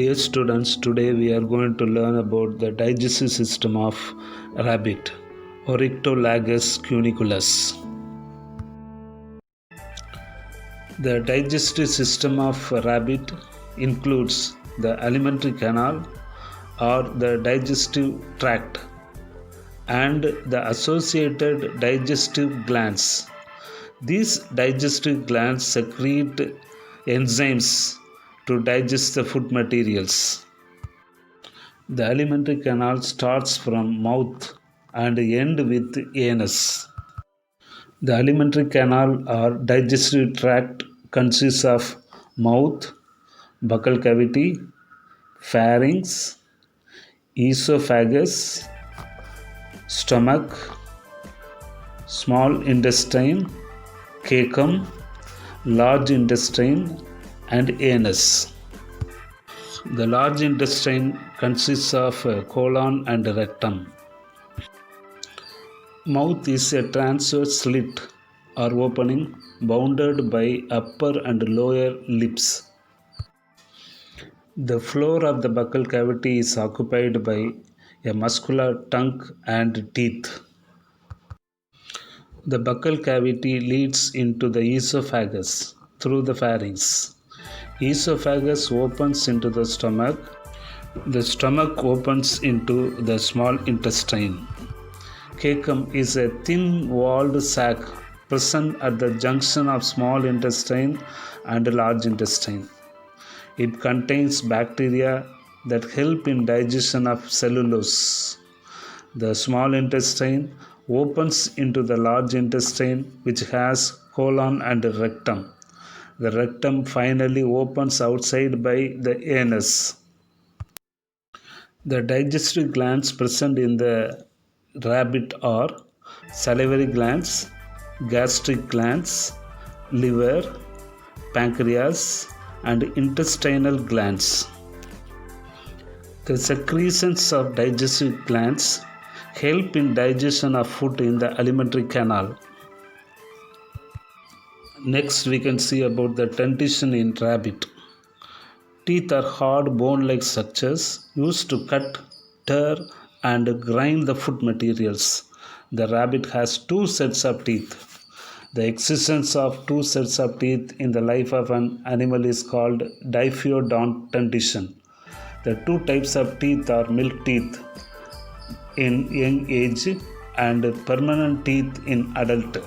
Dear students, today we are going to learn about the digestive system of rabbit, Oryctolagus cuniculus. The digestive system of rabbit includes the alimentary canal or the digestive tract and the associated digestive glands. These digestive glands secrete enzymes to digest the food materials. The alimentary canal starts from mouth and ends with anus. The alimentary canal or digestive tract consists of mouth, buccal cavity, pharynx, esophagus, stomach, small intestine, cecum, large intestine, and anus. The large intestine consists of colon and rectum. Mouth is a transverse slit or opening bounded by upper and lower lips. The floor of the buccal cavity is occupied by a muscular tongue and teeth. The buccal cavity leads into the esophagus through the pharynx. Esophagus opens into the stomach. The stomach opens into the small intestine. Cecum is a thin-walled sac present at the junction of small intestine and large intestine. It contains bacteria that help in digestion of cellulose. The small intestine opens into the large intestine, which has colon and rectum. The rectum finally opens outside by the anus. The digestive glands present in the rabbit are salivary glands, gastric glands, liver, pancreas, and intestinal glands. The secretions of digestive glands help in digestion of food in the alimentary canal. Next, we can see about the dentition in rabbit. Teeth are hard bone-like structures used to cut, tear, and grind the food materials. The rabbit has two sets of teeth. The existence of two sets of teeth in the life of an animal is called diphyodont dentition. The two types of teeth are milk teeth in young age and permanent teeth in adult.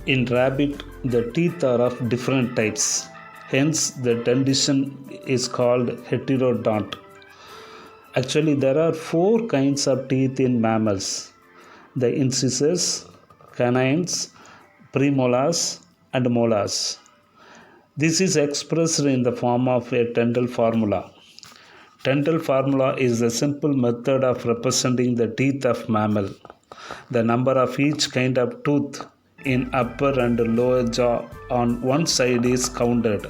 In rabbit, the teeth are of different types. Hence, the dentition is called heterodont. Actually, there are four kinds of teeth in mammals: the incisors, canines, premolars, and molars. This is expressed in the form of a dental formula. Dental formula is the simple method of representing the teeth of mammal. The number of each kind of tooth in upper and lower jaw on one side is counted.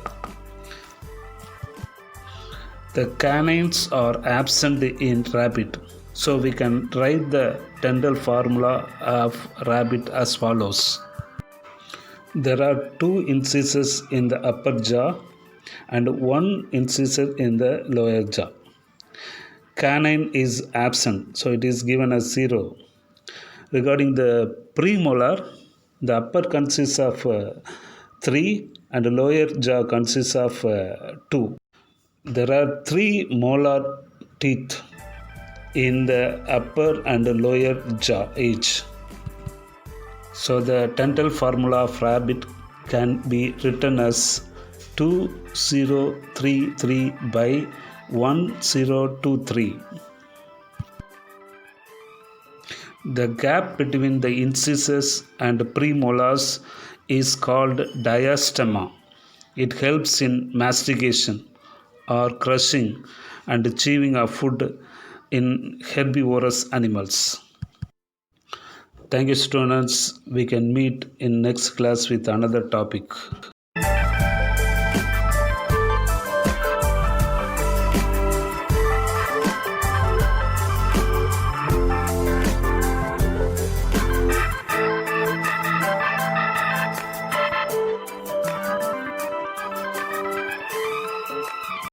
The canines are absent in rabbit, so we can write the dental formula of rabbit as follows. There are two incisors in the upper jaw and one incisor in the lower jaw. Canine is absent, so it is given as 0. Regarding the premolar, the upper consists of 3 and the lower jaw consists of 2. There are 3 molar teeth in the upper and lower jaw each. So the dental formula of rabbit can be written as 2033 by 1023. The gap between the incisors and premolars is called diastema. It helps in mastication or crushing and chewing of food in herbivorous animals. Thank you, students. We can meet in next class with another topic.